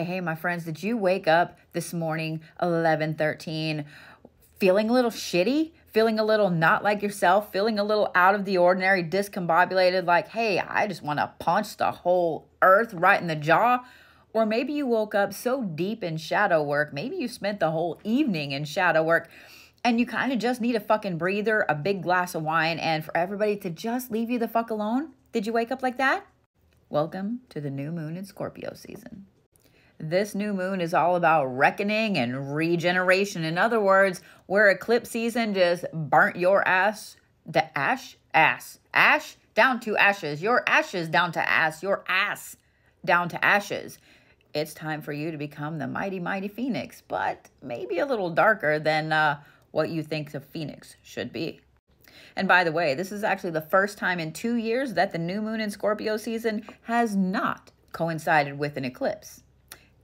Hey, my friends, did you wake up this morning, 11:13, feeling a little shitty, feeling a little not like yourself, feeling a little out of the ordinary, discombobulated, like, hey, I just want to punch the whole earth right in the jaw? Or maybe you woke up so deep in shadow work, maybe you spent the whole evening in shadow work, and you kind of just need a fucking breather, a big glass of wine, and for everybody to just leave you the fuck alone? Did you wake up like that? Welcome to the new moon in Scorpio season. This new moon is all about reckoning and regeneration. In other words, where eclipse season just burnt your ass to ash down to ashes, your ashes down to ass, your ass down to ashes. It's time for you to become the mighty, mighty phoenix, but maybe a little darker than what you think the phoenix should be. And by the way, this is actually the first time in 2 years that the new moon in Scorpio season has not coincided with an eclipse.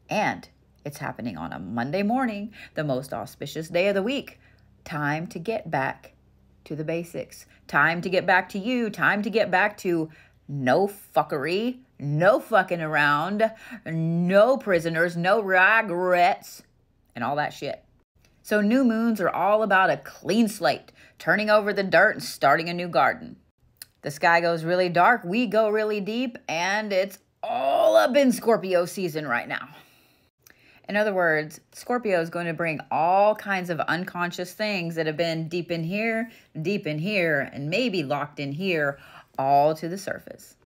And it's happening on a Monday morning, the most auspicious day of the week. Time to get back to the basics. Time to get back to you. Time to get back to no fuckery, no fucking around, no prisoners, no regrets, and all that shit. So new moons are all about a clean slate, turning over the dirt and starting a new garden. The sky goes really dark, we go really deep, and it's all up in Scorpio season right now. In other words, Scorpio is going to bring all kinds of unconscious things that have been deep in here, and maybe locked in here, all to the surface.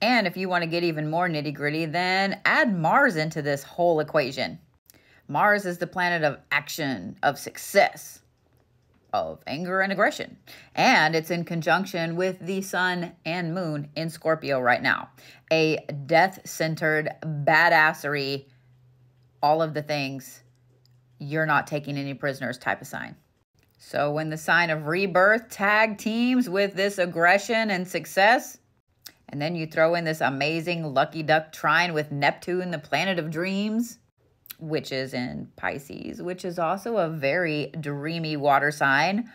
And if you want to get even more nitty gritty, then add Mars into this whole equation. Mars is the planet of action, of success, of anger and aggression. And it's in conjunction with the sun and moon in Scorpio right now. A death-centered badassery, all of the things, you're not taking any prisoners type of sign. So when the sign of rebirth tag teams with this aggression and success, and then you throw in this amazing lucky duck trine with Neptune, the planet of dreams, which is in Pisces, which is also a very dreamy water sign.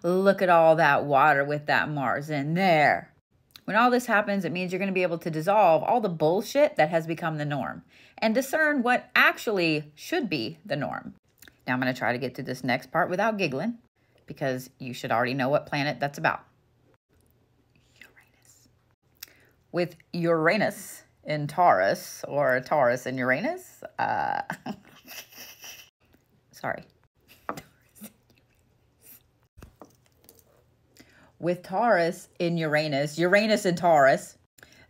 Look at all that water with that Mars in there. When all this happens, it means you're going to be able to dissolve all the bullshit that has become the norm and discern what actually should be the norm. Now I'm going to try to get through this next part without giggling because you should already know what planet that's about. Uranus. With Uranus in Taurus, or Taurus in Uranus, sorry. With Taurus in Uranus, Uranus in Taurus,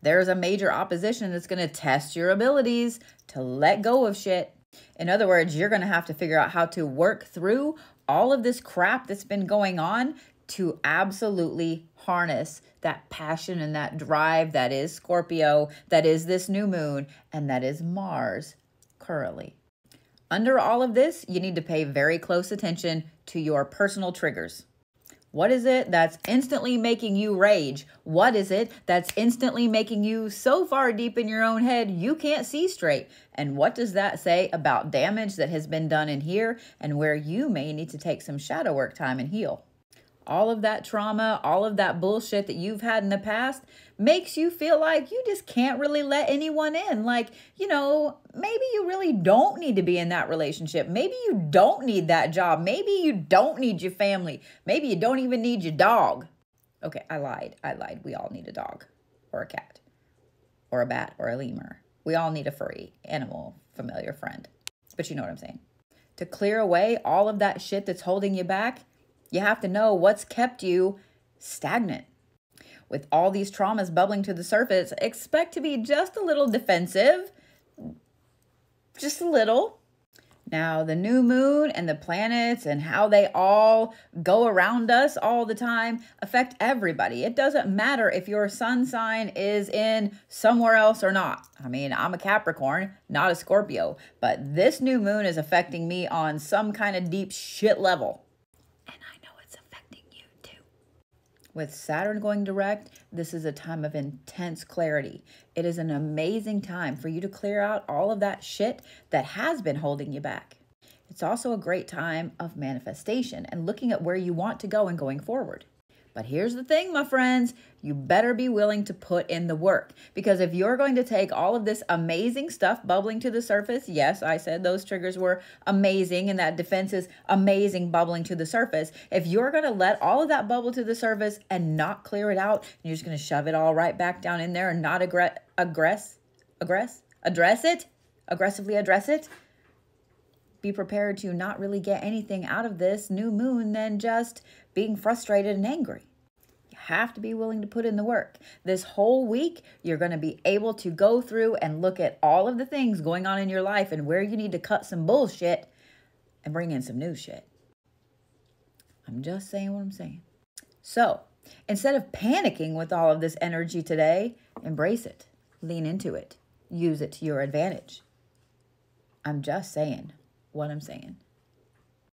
there's a major opposition that's going to test your abilities to let go of shit. In other words, you're going to have to figure out how to work through all of this crap that's been going on to absolutely harness that passion and that drive that is Scorpio, that is this new moon, and that is Mars currently. Under all of this, you need to pay very close attention to your personal triggers. What is it that's instantly making you rage? What is it that's instantly making you so far deep in your own head you can't see straight? And what does that say about damage that has been done in here and where you may need to take some shadow work time and heal? All of that trauma, all of that bullshit that you've had in the past makes you feel like you just can't really let anyone in. Like, maybe you really don't need to be in that relationship. Maybe you don't need that job. Maybe you don't need your family. Maybe you don't even need your dog. Okay, I lied. We all need a dog or a cat or a bat or a lemur. We all need a furry animal, familiar friend. But you know what I'm saying. To clear away all of that shit that's holding you back, you have to know what's kept you stagnant. With all these traumas bubbling to the surface, expect to be just a little defensive. Just a little. Now, the new moon and the planets and how they all go around us all the time affect everybody. It doesn't matter if your sun sign is in somewhere else or not. I mean, I'm a Capricorn, not a Scorpio, but this new moon is affecting me on some kind of deep shit level. With Saturn going direct, this is a time of intense clarity. It is an amazing time for you to clear out all of that shit that has been holding you back. It's also a great time of manifestation and looking at where you want to go and going forward. But here's the thing, my friends, you better be willing to put in the work, because if you're going to take all of this amazing stuff bubbling to the surface, yes, I said those triggers were amazing and that defense is amazing bubbling to the surface. If you're going to let all of that bubble to the surface and not clear it out, and you're just going to shove it all right back down in there and not aggressively address it, be prepared to not really get anything out of this new moon than just being frustrated and angry. You have to be willing to put in the work. This whole week, you're going to be able to go through and look at all of the things going on in your life and where you need to cut some bullshit and bring in some new shit. I'm just saying what I'm saying. So, instead of panicking with all of this energy today, embrace it. Lean into it. Use it to your advantage. I'm just saying what I'm saying.